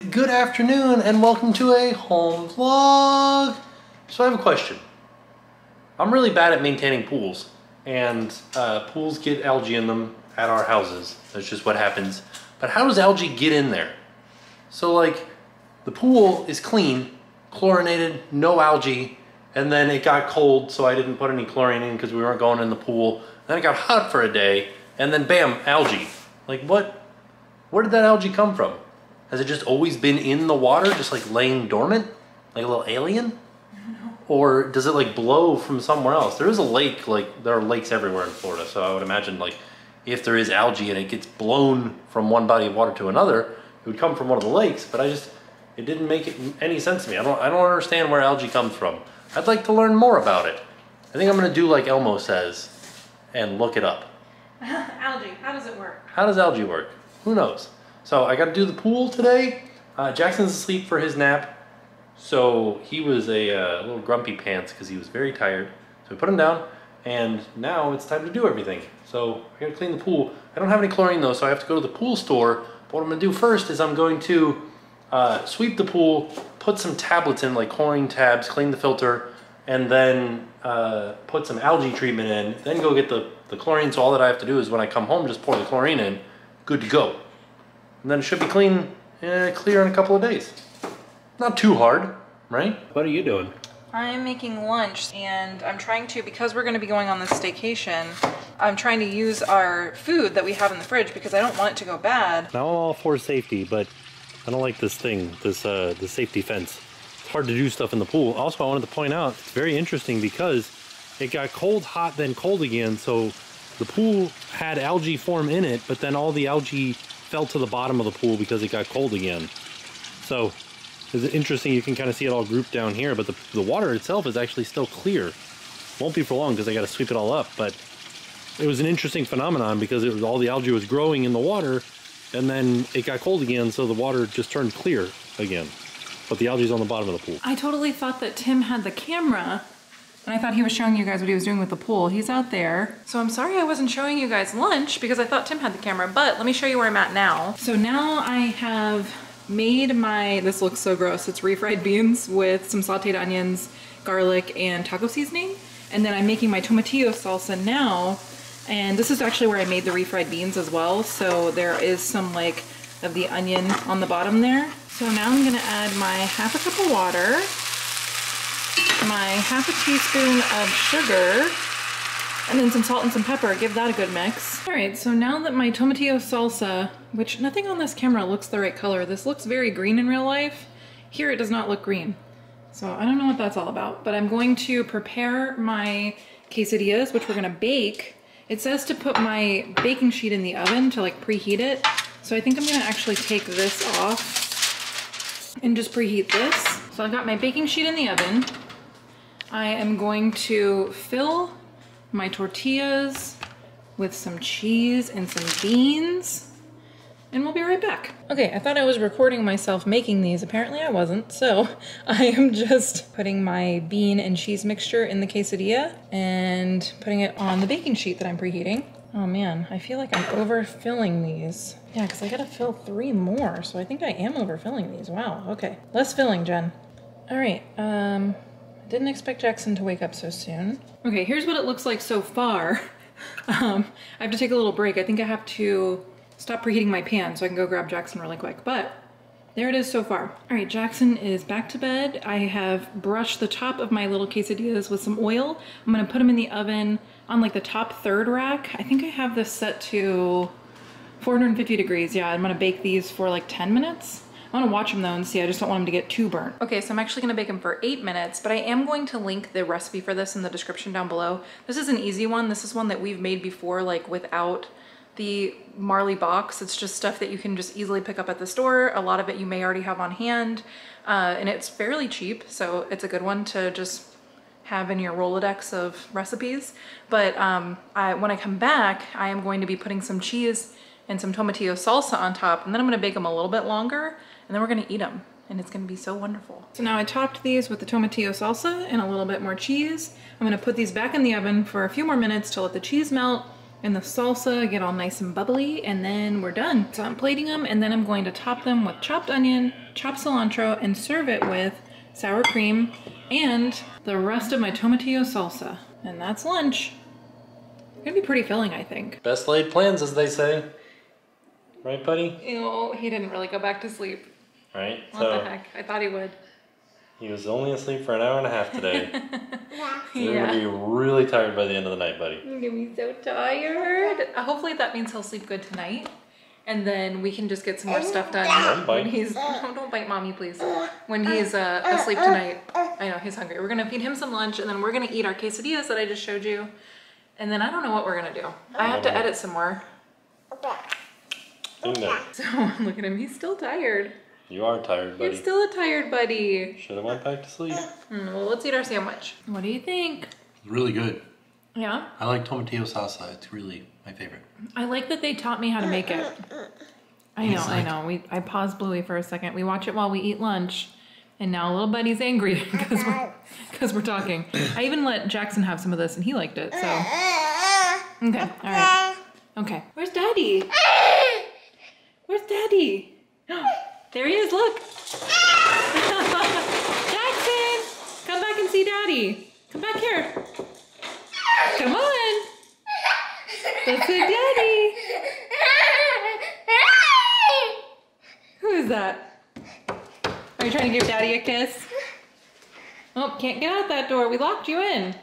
Good afternoon and welcome to a home vlog. So I have a question. I'm really bad at maintaining pools, and pools get algae in them at our houses. That's just what happens. But how does algae get in there? So like, the pool is clean, chlorinated, no algae, and then it got cold, so I didn't put any chlorine in because we weren't going in the pool. Then it got hot for a day, and then bam, algae. Like what? Where did that algae come from? Has it just always been in the water, just like laying dormant? Like a little alien? Or does it like blow from somewhere else? There is a lake, like there are lakes everywhere in Florida, so I would imagine like if there is algae and it gets blown from one body of water to another, it would come from one of the lakes, but it didn't make any sense to me. I don't understand where algae comes from. I'd like to learn more about it. I think I'm gonna do like Elmo says and look it up. Algae, how does it work? How does algae work? Who knows? So I got to do the pool today. Jackson's asleep for his nap. So he was a little grumpy pants because he was very tired. So we put him down and now it's time to do everything. So I got to clean the pool. I don't have any chlorine though, so I have to go to the pool store. But what I'm going to do first is I'm going to sweep the pool, put some tablets in like chlorine tabs, clean the filter, and then put some algae treatment in. Then go get the chlorine. So all that I have to do is when I come home, just pour the chlorine in. Good to go. And then it should be clear in a couple of days. Not too hard, right? What are you doing? I'm making lunch and I'm trying to, because we're going to be going on this staycation, I'm trying to use our food that we have in the fridge because I don't want it to go bad. Now I'm all for safety, but I don't like this thing, this safety fence. It's hard to do stuff in the pool. Also, I wanted to point out, it's very interesting because it got cold, hot, then cold again. So the pool had algae form in it, but then all the algae fell to the bottom of the pool because it got cold again. So it's interesting, you can kind of see it all grouped down here, but the water itself is actually still clear. Won't be for long because I got to sweep it all up, but it was an interesting phenomenon because it was all the algae was growing in the water and then it got cold again, so the water just turned clear again. But the algae's on the bottom of the pool. I totally thought that Tim had the camera and I thought he was showing you guys what he was doing with the pool. He's out there. So I'm sorry I wasn't showing you guys lunch because I thought Tim had the camera, but let me show you where I'm at now. So now I have made this looks so gross. It's refried beans with some sauteed onions, garlic, and taco seasoning. And then I'm making my tomatillo salsa now. And this is actually where I made the refried beans as well. So there is some like of the onion on the bottom there. So now I'm gonna add my half a cup of water, my half a teaspoon of sugar, and then some salt and some pepper. Give that a good mix. All right, so now that my tomatillo salsa, which nothing on this camera looks the right color. This looks very green in real life. Here it does not look green. So I don't know what that's all about, but I'm going to prepare my quesadillas, which we're gonna bake. It says to put my baking sheet in the oven to like preheat it. So I think I'm gonna actually take this off and just preheat this. So I've got my baking sheet in the oven. I am going to fill my tortillas with some cheese and some beans, and we'll be right back. Okay, I thought I was recording myself making these. Apparently I wasn't. So I am just putting my bean and cheese mixture in the quesadilla and putting it on the baking sheet that I'm preheating. Oh man, I feel like I'm overfilling these. Yeah, because I gotta fill 3 more, so I think I am overfilling these. Wow, okay. Less filling, Jen. All right, didn't expect Jackson to wake up so soon. Okay, here's what it looks like so far. I have to take a little break. I think I have to stop preheating my pan so I can go grab Jackson really quick, but there it is so far. All right, Jackson is back to bed. I have brushed the top of my little quesadillas with some oil. I'm gonna put them in the oven on like the top 3rd rack. I think I have this set to 450 degrees. Yeah, I'm gonna bake these for like 10 minutes. I want to watch them though and see. I just don't want them to get too burnt. Okay, so I'm actually going to bake them for 8 minutes, but I am going to link the recipe for this in the description down below. This is an easy one. This is one that we've made before, like without the Marley box. It's just stuff that you can just easily pick up at the store. A lot of it you may already have on hand, and it's fairly cheap, so it's a good one to just have in your Rolodex of recipes. But when I come back, I am going to be putting some cheese and some tomatillo salsa on top, and then I'm going to bake them a little bit longer, and then we're gonna eat them, and it's gonna be so wonderful. So now I topped these with the tomatillo salsa and a little bit more cheese. I'm gonna put these back in the oven for a few more minutes to let the cheese melt and the salsa get all nice and bubbly, and then we're done. So I'm plating them, and then I'm going to top them with chopped onion, chopped cilantro and serve it with sour cream and the rest of my tomatillo salsa. And that's lunch. It's gonna be pretty filling, I think. Best laid plans, as they say. Right, buddy? Ew, he didn't really go back to sleep. Right? What the heck? I thought he would. He was only asleep for an hour and a half today. You're Yeah. gonna be really tired by the end of the night, buddy. I'm gonna be so tired. Hopefully that means he'll sleep good tonight. And then we can just get some more stuff done Don't bite. when he's, don't bite mommy, please. When he's asleep tonight. I know, he's hungry. We're gonna feed him some lunch and then we're gonna eat our quesadillas that I just showed you. And then I don't know what we're gonna do. I have to edit some more. So look at him, he's still tired. You are tired, buddy. You're still a tired buddy. Should have went back to sleep. Well, let's eat our sandwich. What do you think? Really good. Yeah? I like tomatillo salsa. It's really my favorite. I like that they taught me how to make it. I know. I paused Bluey for a second. We watch it while we eat lunch, and now little buddy's angry because we're talking. I even let Jackson have some of this, and he liked it. So okay, all right. Okay, where's Daddy? Where's Daddy? There he is. Look, Jackson, come back and see Daddy. Come back here. Come on. That's good, Daddy. Who is that? Are you trying to give Daddy a kiss? Oh, can't get out that door. We locked you in.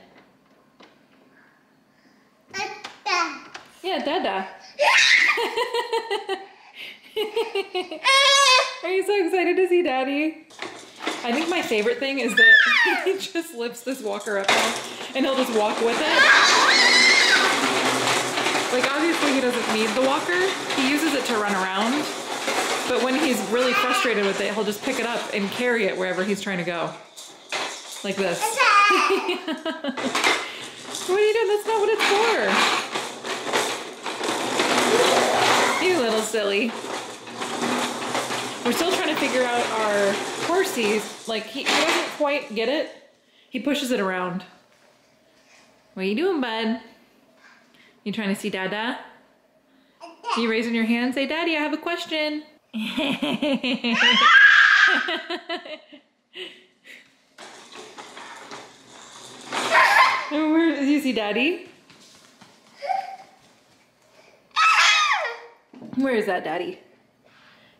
Yeah, Dada. Are you so excited to see Daddy? I think my favorite thing is that he just lifts this walker up now and he'll just walk with it. Like obviously he doesn't need the walker. He uses it to run around. But when he's really frustrated with it, he'll just pick it up and carry it wherever he's trying to go. Like this. What are you doing? That's not what it's for. You little silly. We're still trying to figure out our horsies. Like, he doesn't quite get it. He pushes it around. What are you doing, bud? You trying to see Dada? You raising your hand? Say, Daddy, I have a question. Where do you see Daddy? Where is that Daddy?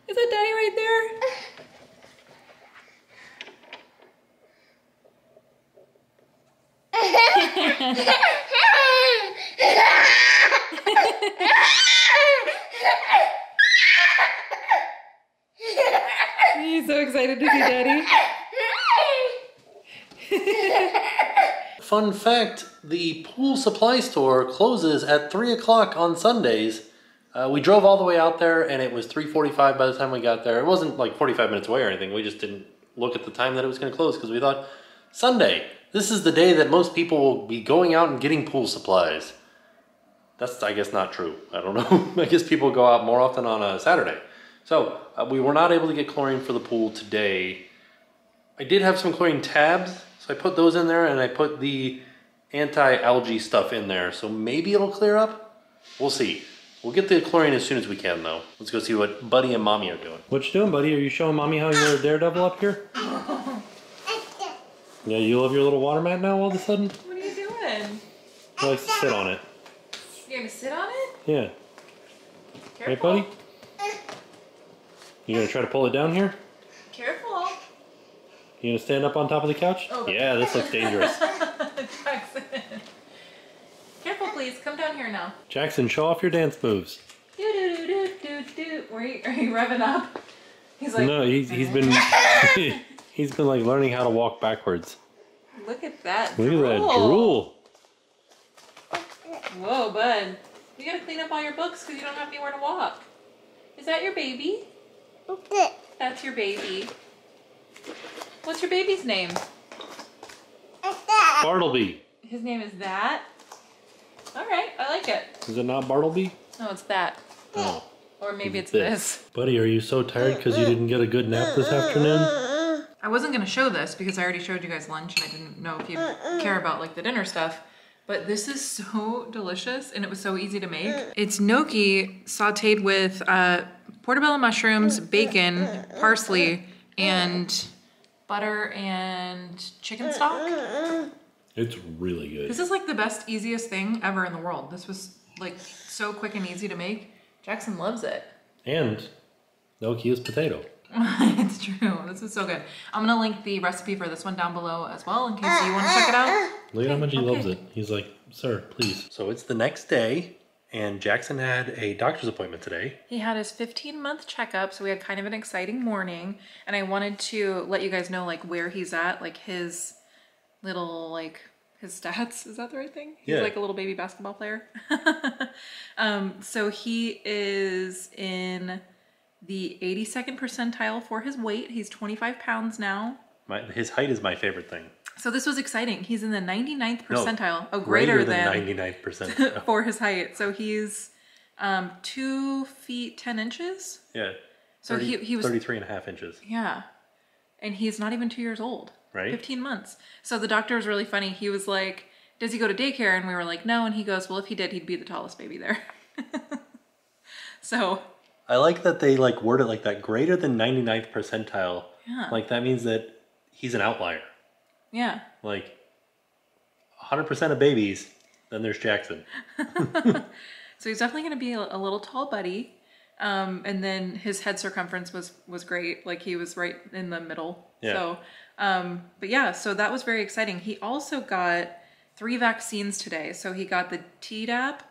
Is that Daddy right there? He's so excited to see Daddy. Fun fact, the pool supply store closes at 3 o'clock on Sundays. We drove all the way out there and it was 3:45 by the time we got there. It wasn't like 45 minutes away or anything. We just didn't look at the time that it was going to close because we thought, Sunday, this is the day that most people will be going out and getting pool supplies. That's, I guess, not true. I don't know. I guess people go out more often on a Saturday. So we were not able to get chlorine for the pool today. I did have some chlorine tabs, so I put those in there and I put the anti-algae stuff in there. So maybe it'll clear up. We'll see. We'll get the chlorine as soon as we can, though. Let's go see what Buddy and Mommy are doing. What you doing, Buddy? Are you showing Mommy how you're a daredevil up here? Yeah, you love your little water mat now all of a sudden? What are you doing? He likes to sit on it. You're gonna sit on it? Yeah. Careful. Right, Buddy? You gonna try to pull it down here? Careful. You gonna stand up on top of the couch? Oh. Yeah, this looks dangerous. Jackson. Careful, please. Come down here now. Jackson, show off your dance moves. Do do do do do do. Are you revving up? He's like. No, he's been he's been like learning how to walk backwards. Look at that. Look at that drool. Whoa, bud. You gotta clean up all your books because you don't have anywhere to walk. Is that your baby? That's your baby. What's your baby's name? Bartleby. His name is that? Alright, I like it. Is it not Bartleby? No, it's that. Oh. Or maybe it's this. Buddy, are you so tired because you didn't get a good nap this afternoon? I wasn't going to show this because I already showed you guys lunch and I didn't know if you'd care about like the dinner stuff. But this is so delicious and it was so easy to make. It's gnocchi sauteed with portobello mushrooms, bacon, parsley, and butter and chicken stock. It's really good. This is like the best, easiest thing ever in the world. This was like so quick and easy to make. Jackson loves it. And no used potato. It's true. This is so good. I'm going to link the recipe for this one down below as well in case you want to check it out. Look at how much he loves it. He's like, sir, please. So it's the next day, and Jackson had a doctor's appointment today. He had his 15-month checkup, so we had kind of an exciting morning. And I wanted to let you guys know like where he's at, like his little like his stats. Is that the right thing? He's like a little baby basketball player. So he is in the 82nd percentile for his weight. He's 25 pounds now. His height is my favorite thing. So this was exciting. He's in the 99th percentile. No, greater than 99th percentile. for his height. So he's 2 feet 10 inches. Yeah. So he was 33 and a half inches. Yeah. And he's not even 2 years old. Right. 15 months. So the doctor was really funny. He was like, does he go to daycare? And we were like, no. And he goes, well, if he did, he'd be the tallest baby there. So I like that they like word it like that. Greater than 99th percentile. Yeah. Like that means that he's an outlier. Yeah. Like 100% of babies, then there's Jackson. So he's definitely going to be a little tall buddy. And then his head circumference was great. Like he was right in the middle. Yeah. So, but yeah, so that was very exciting. He also got 3 vaccines today. So he got the Tdap,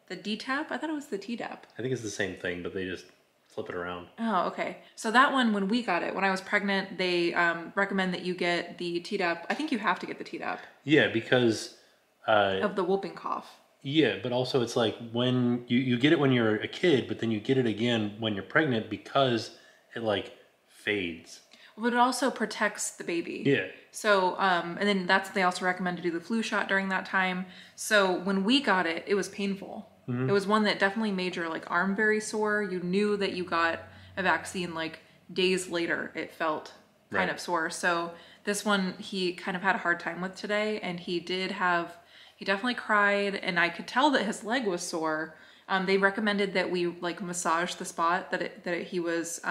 the DTaP. I thought it was the Tdap. I think it's the same thing, but they just flip it around. Oh, okay. So that one, when we got it, when I was pregnant, they recommend that you get the Tdap. I think you have to get the Tdap. Yeah, because of the whooping cough. Yeah, but also it's like when you get it when you're a kid, but then you get it again when you're pregnant because it like fades. But it also protects the baby. Yeah. So, and then they also recommend to do the flu shot during that time. So when we got it, it was painful. Mm-hmm. It was one that definitely made your like arm very sore. You knew that you got a vaccine like days later. It felt kind of sore. So this one he kind of had a hard time with today, and he definitely cried, and I could tell that his leg was sore. They recommended that we like massage the spot that he was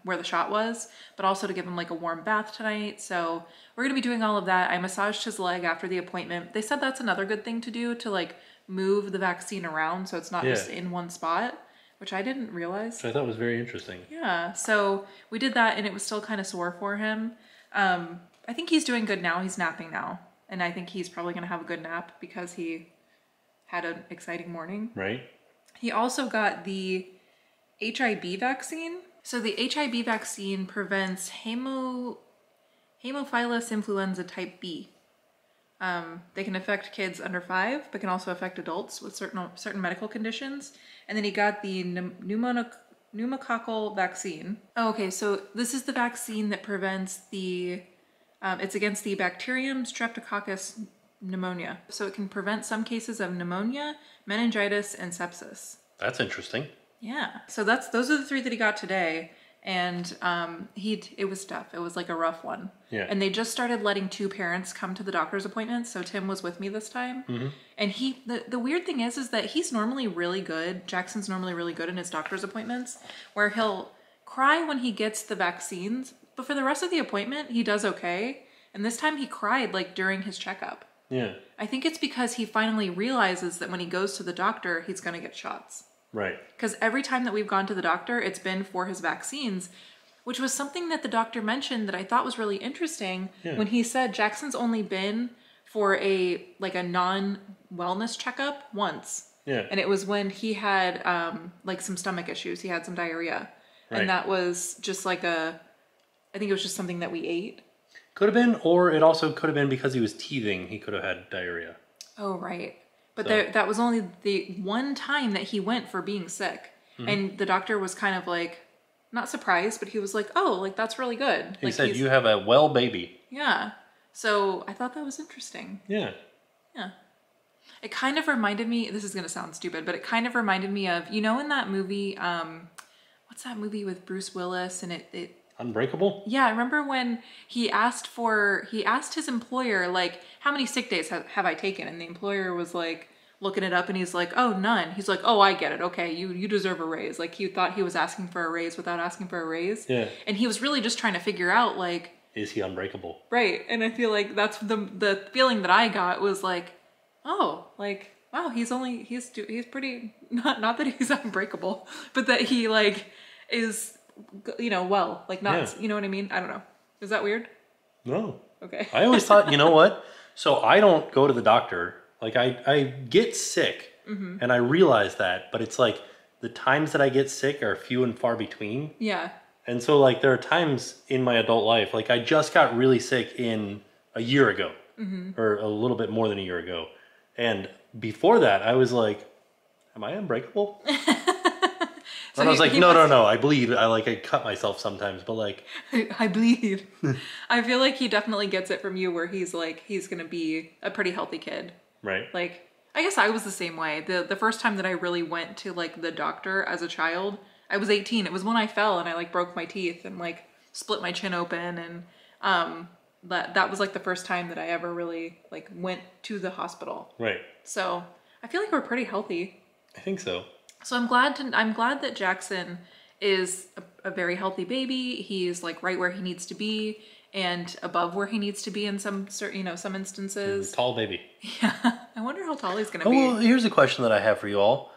where the shot was, but also to give him like a warm bath tonight. So we're gonna be doing all of that. I massaged his leg after the appointment. They said that's another good thing to do, to like move the vaccine around so it's not just in one spot, which I didn't realize. Which I thought was very interesting. Yeah, so we did that, and it was still kind of sore for him. I think he's doing good now. He's napping now, and I think he's probably gonna have a good nap because he had an exciting morning. Right. He also got the HIB vaccine. So the HIB vaccine prevents Haemophilus influenza type B. They can affect kids under 5, but can also affect adults with certain medical conditions. And then he got the pneumococcal vaccine. Oh, okay, so this is the vaccine that prevents it's against the bacterium Streptococcus pneumonia. So it can prevent some cases of pneumonia, meningitis, and sepsis. That's interesting. Yeah. So those are the 3 that he got today. And it was tough. It was like a rough one. Yeah. And they just started letting 2 parents come to the doctor's appointments. So Tim was with me this time. Mm-hmm. And the weird thing is that he's normally really good. Jackson's normally really good in his doctor's appointments, where he'll cry when he gets the vaccines, but for the rest of the appointment, he does okay. And this time he cried like during his checkup. Yeah. I think it's because he finally realizes that when he goes to the doctor, he's going to get shots. Right. Because every time that we've gone to the doctor, it's been for his vaccines, which was something that the doctor mentioned that I thought was really interesting when he said Jackson's only been for a non-wellness checkup once. Yeah. And it was when he had like some stomach issues. He had some diarrhea. Right. And that was just like I think it was just something that we ate. Could have been, or it also could have been because he was teething. He could have had diarrhea. Oh, right. But that was only the one time that he went for being sick. Mm-hmm. And the doctor was kind of like, not surprised, but he was like, oh, like that's really good. He said, you have a well baby. Yeah. So I thought that was interesting. Yeah. Yeah. It kind of reminded me, this is going to sound stupid, but it kind of reminded me of, in that movie, what's that movie with Bruce Willis and it Unbreakable? Yeah, I remember when he asked his employer, like, how many sick days have I taken? And the employer was like, looking it up and he's like, oh, none. He's like, oh, I get it. Okay, you deserve a raise. Like he thought he was asking for a raise without asking for a raise. Yeah. And he was really just trying to figure out like, is he unbreakable? Right. And I feel like that's the feeling that I got was like, oh, like, wow, he's pretty, not that he's unbreakable, but that he like is, you know, well, like not, you know what I mean? I don't know. Is that weird? No. Okay. I always thought, you know what? So I don't go to the doctor. Like I get sick and I realize that, but it's like the times that I get sick are few and far between. Yeah. And so like there are times in my adult life, like I just got really sick a year ago or a little bit more than a year ago. And before that I was like, am I unbreakable? So and I was like, no, I bleed. I cut myself sometimes, but like. I bleed. I feel like he definitely gets it from you where he's like, he's going to be a pretty healthy kid. Right. Like, I guess I was the same way. The first time that I really went to like the doctor as a child, I was 18. It was when I fell and I like broke my teeth and like split my chin open. And that was like the first time that I ever really like went to the hospital. Right. So I feel like we're pretty healthy. I think so. So I'm glad that Jackson is a very healthy baby. He's like right where he needs to be and above where he needs to be in some certain, some instances. Tall baby. Yeah. I wonder how tall he's going to be. Well, here's a question that I have for you all.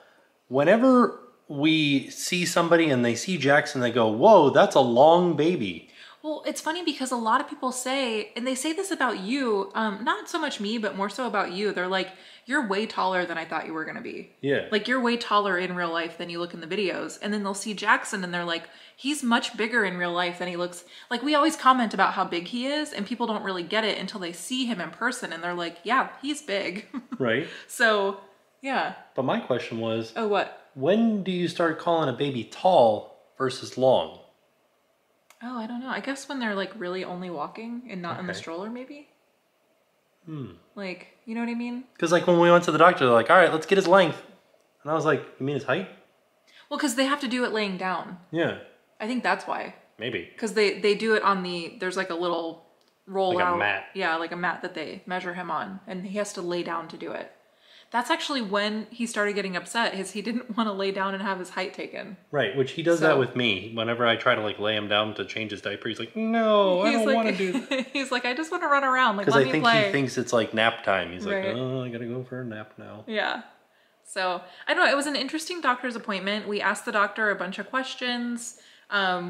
Whenever we see somebody and they see Jackson, they go, whoa, that's a long baby. Well, it's funny because a lot of people say, and they say this about you, not so much me, but more so about you. They're like, you're way taller than I thought you were going to be. Yeah. Like you're way taller in real life than you look in the videos. And then they'll see Jackson and they're like, he's much bigger in real life than he looks. Like we always comment about how big he is and people don't really get it until they see him in person. And they're like, yeah, he's big. Right. So, yeah. But my question was. Oh, what? When do you start calling a baby tall versus long? Oh, I don't know. I guess when they're like really only walking and not in the stroller, maybe. Like, you know what I mean? Because like when we went to the doctor, they're like, all right, let's get his length. And I was like, you mean his height? Well, because they have to do it laying down. Yeah. I think that's why. Maybe. Because they do it on there's like a little roll like out. A mat. Yeah, like a mat that they measure him on. And he has to lay down to do it. That's actually when he started getting upset, he didn't want to lay down and have his height taken. Right, which he does that with me. Whenever I try to like lay him down to change his diaper, he's like, no, I don't want to do that. He's like, I just want to run around. Like, because let me play. I think he thinks it's like nap time. He's right. like, oh, I gotta go for a nap now. Yeah. So, I don't know, it was an interesting doctor's appointment. We asked the doctor a bunch of questions.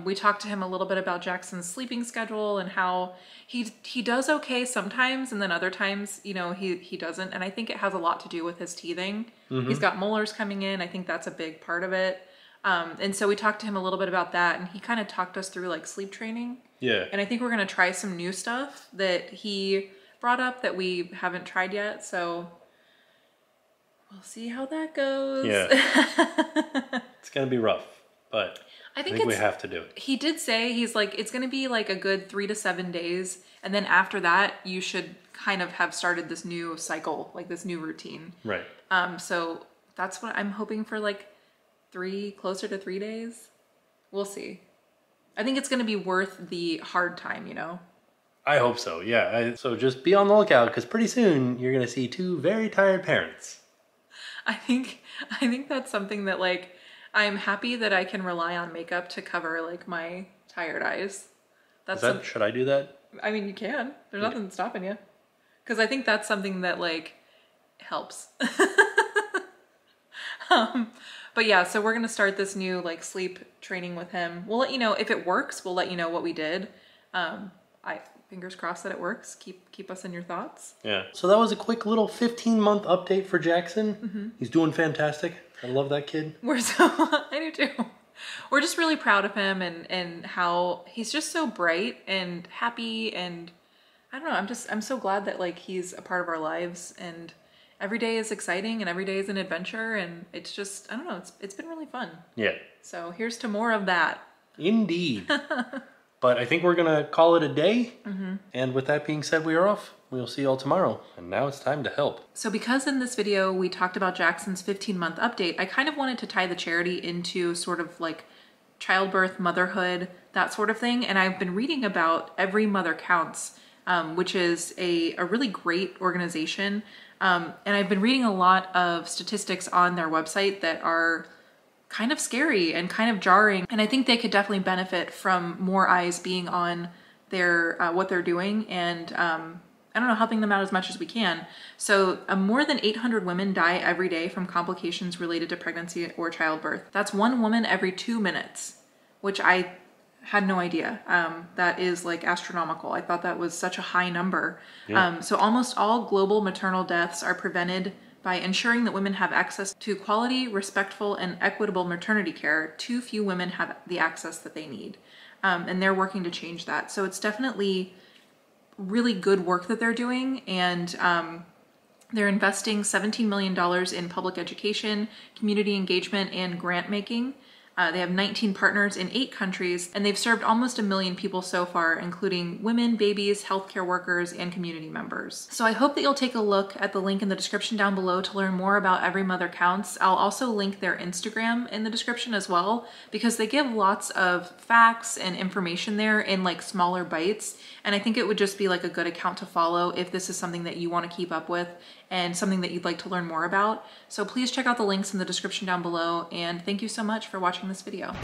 We talked to him a little bit about Jackson's sleeping schedule and how he does okay sometimes and then other times, he doesn't. And I think it has a lot to do with his teething. He's got molars coming in. I think that's a big part of it. And so we talked to him a little bit about that and he kind of talked us through like sleep training. Yeah. And I think we're going to try some new stuff that he brought up that we haven't tried yet. So we'll see how that goes. Yeah. It's going to be rough, but I think we have to do it. He did say, he's like, it's going to be like a good 3 to 7 days. And then after that, you should kind of have started this new cycle, like this new routine. Right. So that's what I'm hoping for, like closer to 3 days. We'll see. I think it's going to be worth the hard time, I hope so. Yeah. So just be on the lookout because pretty soon you're going to see 2 very tired parents. I think that's something that like, I'm happy that I can rely on makeup to cover like my tired eyes. Should I do that? I mean, you can. There's nothing stopping you. Because I think that's something that like helps. But yeah, so we're gonna start this new like sleep training with him. We'll let you know if it works. We'll let you know what we did. Fingers crossed that it works. Keep us in your thoughts. Yeah. So that was a quick little 15-month update for Jackson. He's doing fantastic. I love that kid. I do too. We're just really proud of him and how he's just so bright and happy and I don't know, I'm so glad that like he's a part of our lives and every day is exciting and every day is an adventure and it's just, I don't know, it's been really fun. Yeah. So here's to more of that. Indeed. But I think we're going to call it a day. And with that being said, we are off. We'll see you all tomorrow. And now it's time to help. So because in this video we talked about Jackson's 15-month update, I kind of wanted to tie the charity into sort of like childbirth, motherhood, that sort of thing. And I've been reading about Every Mother Counts, which is a really great organization. And I've been reading a lot of statistics on their website that are kind of scary and kind of jarring. And I think they could definitely benefit from more eyes being on their what they're doing, and I don't know, helping them out as much as we can. So more than 800 women die every day from complications related to pregnancy or childbirth. That's 1 woman every 2 minutes, which I had no idea. That is like astronomical. I thought that was such a high number. Yeah. So almost all global maternal deaths are prevented by ensuring that women have access to quality, respectful, and equitable maternity care. Too few women have the access that they need. And they're working to change that. So it's definitely really good work that they're doing, and they're investing $17 million in public education, community engagement, and grant making. They have 19 partners in 8 countries, and they've served almost 1 million people so far, including women, babies, healthcare workers, and community members. So I hope that you'll take a look at the link in the description down below to learn more about Every Mother Counts. I'll also link their Instagram in the description as well, because they give lots of facts and information there in like smaller bites. And I think it would just be like a good account to follow if this is something that you want to keep up with and something that you'd like to learn more about. So please check out the links in the description down below, and thank you so much for watching this video.